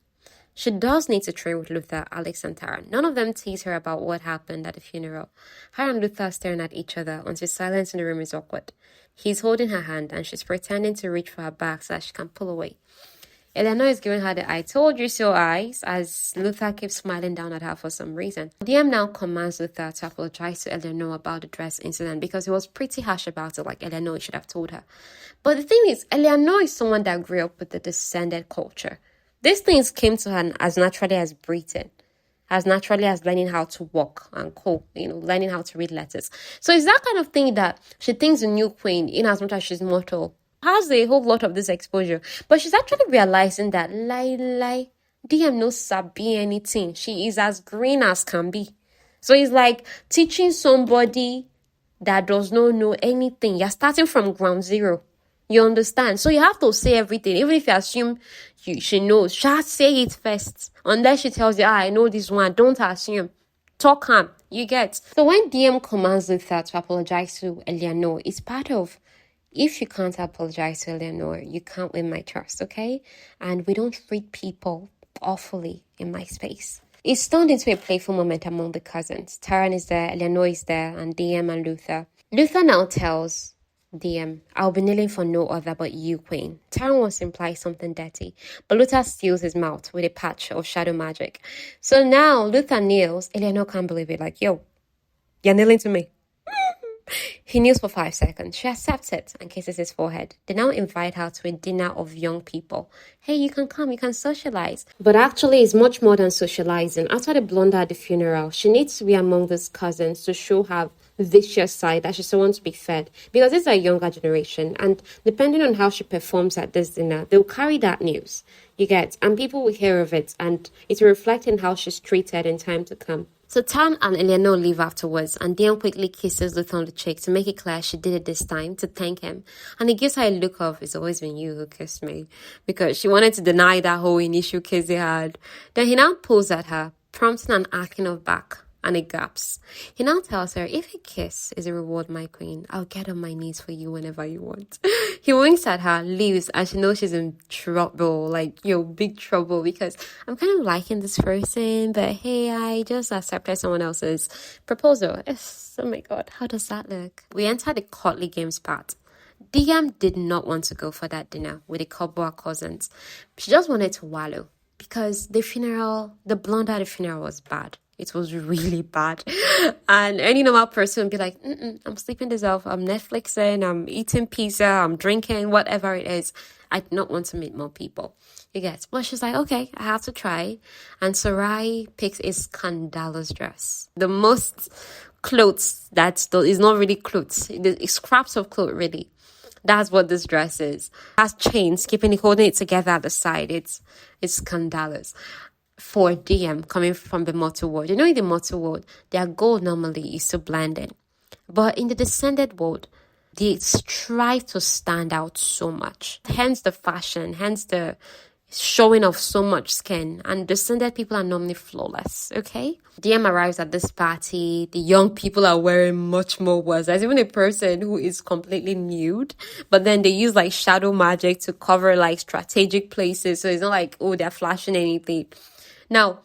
She does need to train with Luther, Alex, and Tara. None of them tease her about what happened at the funeral. Her and Luther are staring at each other until silence in the room is awkward. He's holding her hand and she's pretending to reach for her bag so that she can pull away. Eleanor is giving her the I told you so eyes as Luther keeps smiling down at her for some reason. Diem now commands Luther to apologize to Eleanor about the dress incident because he was pretty harsh about it, like Eleanor should have told her. But the thing is, Eleanor is someone that grew up with the descended culture. These things came to her as naturally as breathing, as naturally as learning how to walk and cope, learning how to read letters. So it's that kind of thing that she thinks the new queen, in as much as she's mortal, has a whole lot of this exposure. But she's actually realizing that, Diem no sabi anything. She is as green as can be. So it's like teaching somebody that does not know anything. You're starting from ground zero. You understand? So you have to say everything. Even if you assume she knows, just say it first. Unless she tells you, I know this one. Don't assume. Talk calm. You get. So when Diem commands Luther to apologize to Eleanor, it's part of, if you can't apologize to Eleanor, you can't win my trust, okay? And we don't treat people awfully in my space. It's turned into a playful moment among the cousins. Taran is there, Eleanor is there, and Diem and Luther. Luther now tells Diem, I'll be kneeling for no other but you, Queen. Taran wants to imply something dirty, but Luther steals his mouth with a patch of shadow magic. So now Luther kneels. Eleanor can't believe it, like, yo, you're kneeling to me. He kneels for 5 seconds. She accepts it and kisses his forehead. They now invite her to a dinner of young people. Hey, you can come, you can socialize. But actually, it's much more than socializing. After the blunder at the funeral, she needs to be among these cousins to show her vicious side, that she still wants to be fed. Because it's a younger generation, and depending on how she performs at this dinner, they'll carry that news. You get, and people will hear of it, and it will reflect in how she's treated in time to come. So Tan and Eleanor leave afterwards, and Diem quickly kisses Luther on the cheek to make it clear she did it this time, to thank him. And he gives her a look of, it's always been you who kissed me, because she wanted to deny that whole initial kiss they had. Then he now pulls at her, prompting an arcing of back, and it gaps. He now tells her, if a kiss is a reward, my queen, I'll get on my knees for you whenever you want. He winks at her, leaves, and she knows she's in trouble, like, big trouble, because I'm kind of liking this person, but hey, I just accepted someone else's proposal. Oh my God, how does that look? We enter the courtly games part. Diem did not want to go for that dinner with the Cobra cousins. She just wanted to wallow, because the blunder at the funeral was bad. It was really bad. And any normal person would be like, I'm sleeping this off. I'm Netflixing. I'm eating pizza. I'm drinking, whatever it is. I do not want to meet more people. You get. Well, she's like, okay, I have to try. And Sarai picks a scandalous dress. The most clothes that is not really clothes. It's scraps of clothes, really. That's what this dress is. It has chains, holding it together at the side. It's scandalous. For Diem coming from the mortal world. In the mortal world, their goal normally is to blend in. But in the descended world, they strive to stand out so much. Hence the fashion, hence the showing of so much skin. And descended people are normally flawless, okay? Diem arrives at this party. The young people are wearing much more worse. There's even a person who is completely nude, but then they use like shadow magic to cover like strategic places. So it's not like, they're flashing anything. Now,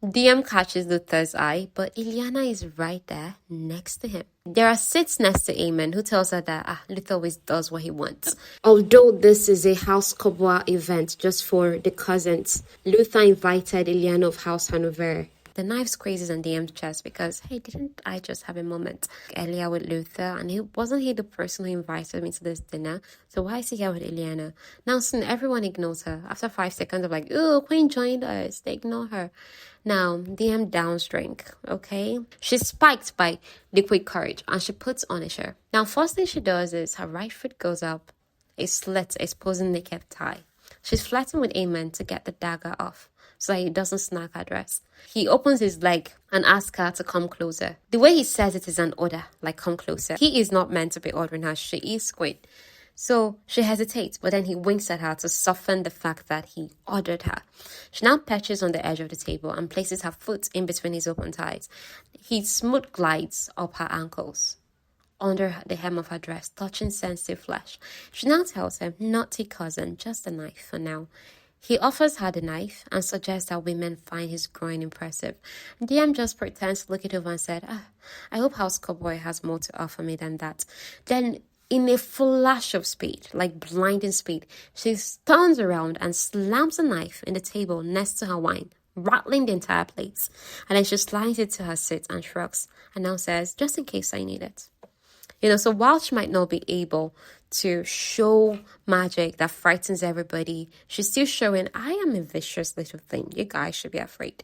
Diem catches Luther's eye, but Ileana is right there next to him. There are sits next to Amen, who tells her that Luther always does what he wants. Although this is a House Cobra event just for the cousins, Luther invited Ileana of House Hanover. The knife squeezes on Diem's chest because, hey, didn't I just have a moment earlier with Luther? And wasn't he the person who invited me to this dinner? So why is he here with Ileana? Now, soon everyone ignores her. After 5 seconds of like, Queen joined us. They ignore her. Now, Diem downs drink, okay? She's spiked by liquid courage and she puts on a shirt. Now, first thing she does is her right foot goes up, a slit exposing naked thigh. She's flirting with Amen to get the dagger off so that he doesn't snag her dress. He opens his leg and asks her to come closer. The way he says it is an order, like come closer. He is not meant to be ordering her. She is Queen. So she hesitates, but then he winks at her to soften the fact that he ordered her. She now perches on the edge of the table and places her foot in between his open thighs. He smooth glides up her ankles, under the hem of her dress, touching sensitive flesh. She now tells him, naughty cousin, just a knife for now. He offers her the knife and suggests that women find his groin impressive. Diem just pretends to look it over and said, I hope House Cowboy has more to offer me than that. Then, in a flash of speed, like blinding speed, she turns around and slams a knife in the table next to her wine, rattling the entire place. And then she slides it to her seat and shrugs and now says, just in case I need it. So while she might not be able to show magic that frightens everybody, she's still showing, I am a vicious little thing. You guys should be afraid.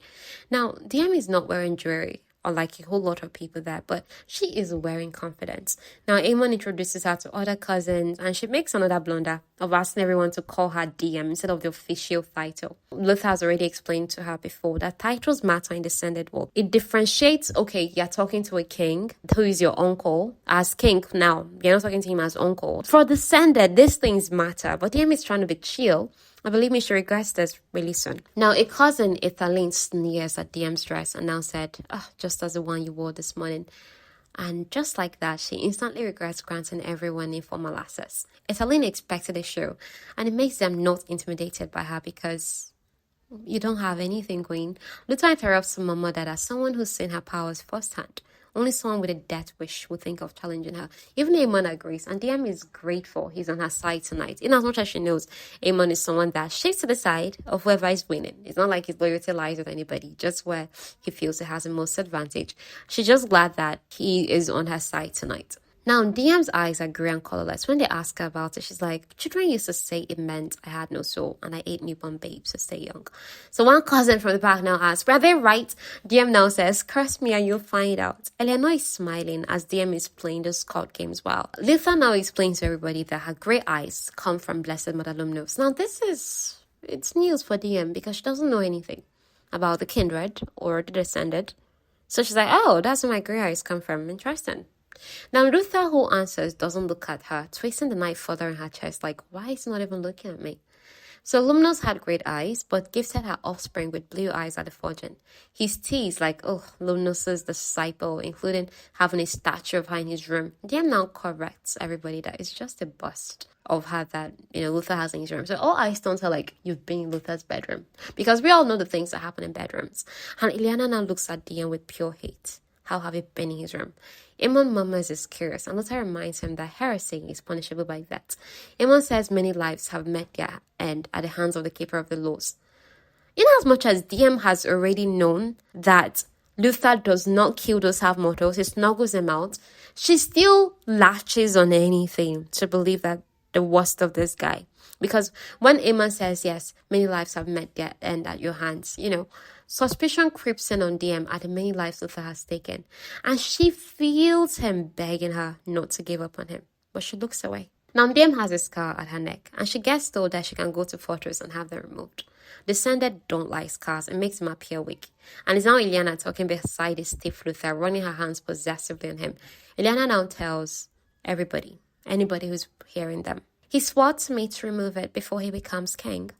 Now, Diem is not wearing jewelry like a whole lot of people there, but she is wearing confidence. Now, Amon introduces her to other cousins, and she makes another blunder of asking everyone to call her Diem instead of the official title. Luther has already explained to her before that titles matter in the descended world. It differentiates, okay, you're talking to a king who is your uncle as king now. You're not talking to him as uncle. For descended, these things matter, but Diem is trying to be chill. I believe me, she regrets this really soon. Now, a cousin, Ethelene, sneers at Diem's dress and now said, just as the one you wore this morning. And just like that, she instantly regrets granting everyone informal access. Ethelene expected a show, and it makes them not intimidated by her because you don't have anything going. Luther interrupts Mama that as someone who's seen her powers firsthand, only someone with a death wish would think of challenging her. Even Amon agrees, and Diem is grateful he's on her side tonight. In as much as she knows Amon is someone that shifts to the side of whoever is winning. It's not like his loyalty lies with anybody, just where he feels he has the most advantage. She's just glad that he is on her side tonight. Now, Diem's eyes are grey and colourless. When they ask her about it, she's like, children used to say it meant I had no soul and I ate newborn babes to stay young. So one cousin from the back now asks, were they right? Diem now says, curse me and you'll find out. Eleanor is smiling as Diem is playing those card games well. Luther now explains to everybody that her grey eyes come from Blessed Mother Lumnos. Now, it's news for Diem because she doesn't know anything about the kindred or the descended. So she's like, oh, that's where my grey eyes come from. Interesting. Now, Luther, who answers, doesn't look at her, twisting the knife further in her chest, like, why is he not even looking at me? So Lumnos had great eyes, but gifted her offspring with blue eyes at the fortune. He's teased like, Lumnos' disciple, including having a statue of her in his room. Diem now corrects everybody that it's just a bust of her that, Luther has in his room. So all eye stones are like, you've been in Luther's bedroom. Because we all know the things that happen in bedrooms. And Ileana now looks at Diem with pure hate. How have you been in his room? Amon murmurs is curious, and Luther reminds him that heresy is punishable by death. Amon says many lives have met their end at the hands of the keeper of the laws. Inasmuch as Diem has already known that Luther does not kill those half-mortals, he snuggles them out, she still latches on anything to believe that the worst of this guy. Because when Amon says, yes, many lives have met their end at your hands, suspicion creeps in on Diem at the many lives Luther has taken. And she feels him begging her not to give up on him. But she looks away. Now, Diem has a scar at her neck, and she gets told that she can go to Fortress and have them removed. Descended don't like scars. It makes him appear weak. And it's now Ileana talking beside his stiff Luther, running her hands possessively on him. Ileana now tells anybody who's hearing them, he swore to me to remove it before he becomes king.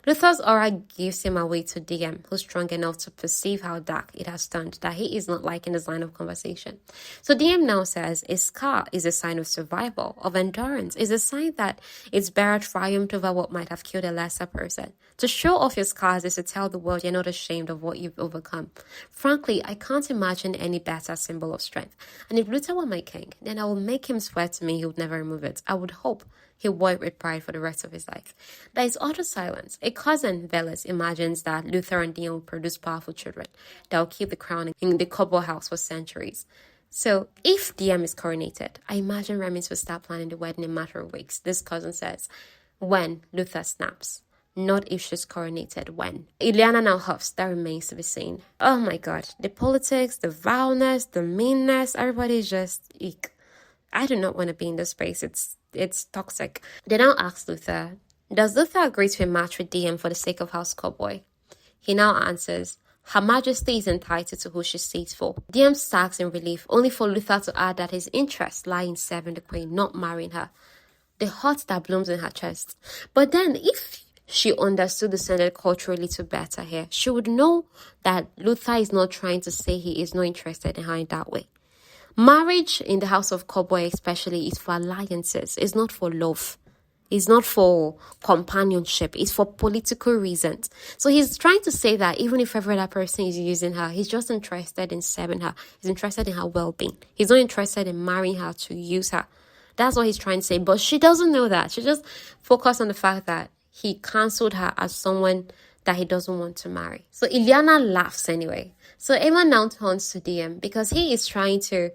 Luther's aura gives him away to Diem, who's strong enough to perceive how dark it has turned, that he is not liking this line of conversation. So Diem now says a scar is a sign of survival, of endurance, is a sign that its bearer triumphed over what might have killed a lesser person. To show off your scars is to tell the world you're not ashamed of what you've overcome. Frankly, I can't imagine any better symbol of strength. And if Luther were my king, then I would make him swear to me he would never remove it. I would hope he wore it with pride for the rest of his life. There is utter silence. A cousin, Veles, imagines that Luther and Diem will produce powerful children that will keep the crown in the Cobo house for centuries. So, if Diem is coronated, I imagine Remins will start planning the wedding in a matter of weeks. This cousin says, when Luther snaps. Not if she's coronated, when. Ileana now huffs. That remains to be seen. Oh my god. The politics, the vileness, the meanness, everybody's just, eek. I do not want to be in this space. It's toxic. They now ask Luther, does Luther agree to a match with Diem for the sake of House Cowboy? He now answers, Her Majesty is entitled to who she seeks for. Diem sags in relief, only for Luther to add that his interests lie in serving the queen, not marrying her. The heart that blooms in her chest. But then, if she understood the Senate culturally to better here, she would know that Luther is not trying to say he is not interested in her in that way. Marriage in the house of Cowboy especially is for alliances. It's not for love. It's not for companionship. It's for political reasons. So he's trying to say that even if every other person is using her, he's just interested in serving her. He's interested in her well-being. He's not interested in marrying her to use her. That's what he's trying to say. But she doesn't know that. She just focused on the fact that he cancelled her as someone that he doesn't want to marry. So Ileana laughs anyway. So Emma now turns to Diem because he is trying to,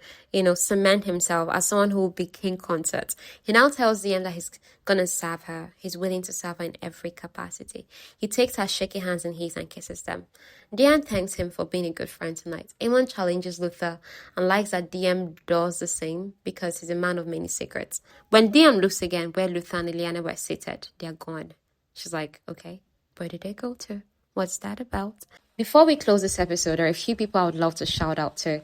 cement himself as someone who will be king consort. He now tells Diem that he's going to serve her. He's willing to serve her in every capacity. He takes her shaky hands in his and kisses them. Diem thanks him for being a good friend tonight. Emma challenges Luther and likes that Diem does the same because he's a man of many secrets. When Diem looks again where Luther and Ileana were seated, they're gone. She's like, okay, where did they go to? What's that about? Before we close this episode, there are a few people I would love to shout out to.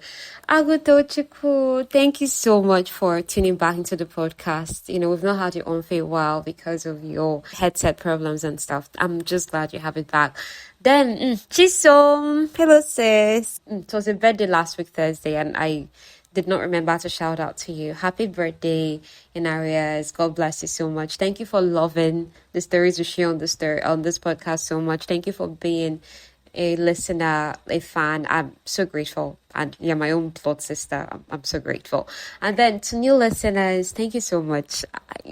Agutochukwu, thank you so much for tuning back into the podcast. We've not had you on for a while because of your headset problems and stuff. I'm just glad you have it back. Then, Chisom, hello sis. It was a birthday last week Thursday and I did not remember to shout out to you. Happy birthday in areas. God bless you so much. Thank you for loving the stories we share on this podcast so much. Thank you for being a listener, a fan. I'm so grateful. And you're my own blood sister. I'm so grateful. And then to new listeners, thank you so much.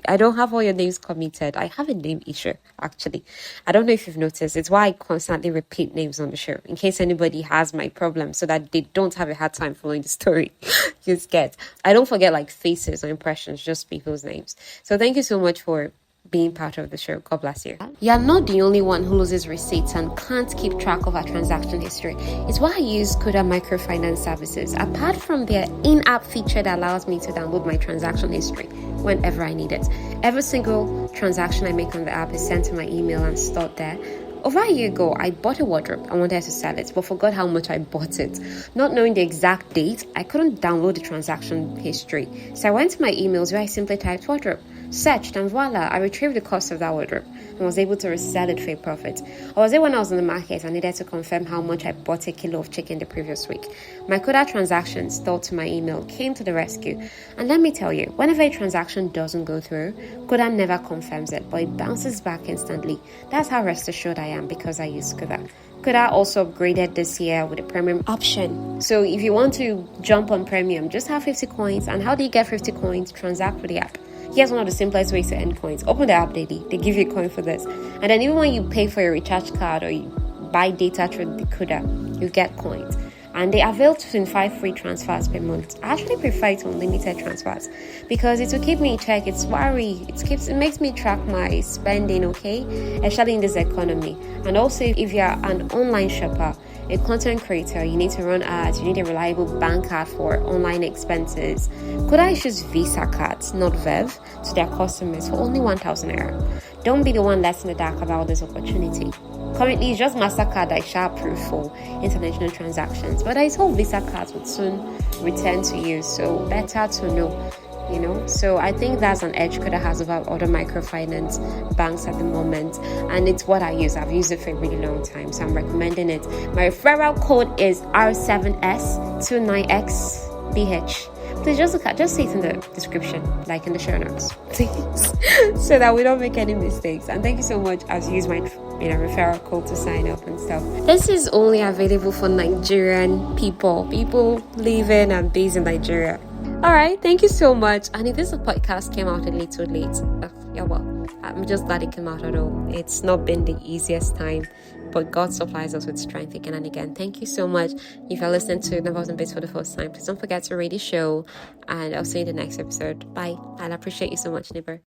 I don't have all your names committed. I have a name issue, actually. I don't know if you've noticed. It's why I constantly repeat names on the show in case anybody has my problem so that they don't have a hard time following the story. You get. I don't forget like faces or impressions, just people's names. So thank you so much for being part of the show. God bless you. You're not the only one who loses receipts and can't keep track of our transaction history. It's why I use Kuda Microfinance Services. Apart from their in-app feature that allows me to download my transaction history whenever I need it. Every single transaction I make on the app is sent to my email and stored there. Over a year ago, I bought a wardrobe. I wanted to sell it, but forgot how much I bought it. Not knowing the exact date, I couldn't download the transaction history. So I went to my emails where I simply typed wardrobe, searched, and voila, I retrieved the cost of that wardrobe and was able to resell it for a profit. I was there when I was in the market and needed to confirm how much I bought a kilo of chicken the previous week. My Kuda transaction stored to my email came to the rescue. And let me tell you, whenever a transaction doesn't go through, Kuda never confirms it, but it bounces back instantly. That's how rest assured I am because I use Kuda. Kuda also upgraded this year with a premium option. So if you want to jump on premium, just have 50 coins. And how do you get 50 coins? Transact with the app. Here's one of the simplest ways to earn coins. Open the app daily. They give you a coin for this. And then even when you pay for your recharge card or you buy data through the Kuda, you get coins. And they avail 25 free transfers per month. I actually prefer to unlimited transfers because it will keep me in check. It's worry. It makes me track my spending, okay? Especially in this economy. And also, if you're an online shopper, a content creator, you need to run ads, you need a reliable bank card for online expenses. Kuda issues Visa cards, not Vev, to their customers for only 1,000 naira. Don't be the one left in the dark about this opportunity. Currently, it's just MasterCard that is approved for international transactions, but I hope Visa cards would soon return to you, so better to know. So I think that's an edge Kuda has over other microfinance banks at the moment, and it's what I use. I've used it for a really long time, so I'm recommending it. My referral code is R7S29XBH. Please just say it in the description, like in the show notes, please, so that we don't make any mistakes. And thank you so much as you use my referral code to sign up and stuff. This is only available for Nigerian people living and based in Nigeria. All right, thank you so much. And if this podcast came out a little late, I'm just glad it came out at all. It's not been the easiest time, but God supplies us with strength again and again. Thank you so much. If you're listening to Never and Bits for the first time, please don't forget to rate the show, and I'll see you in the next episode. Bye. I'll appreciate you so much, neighbor.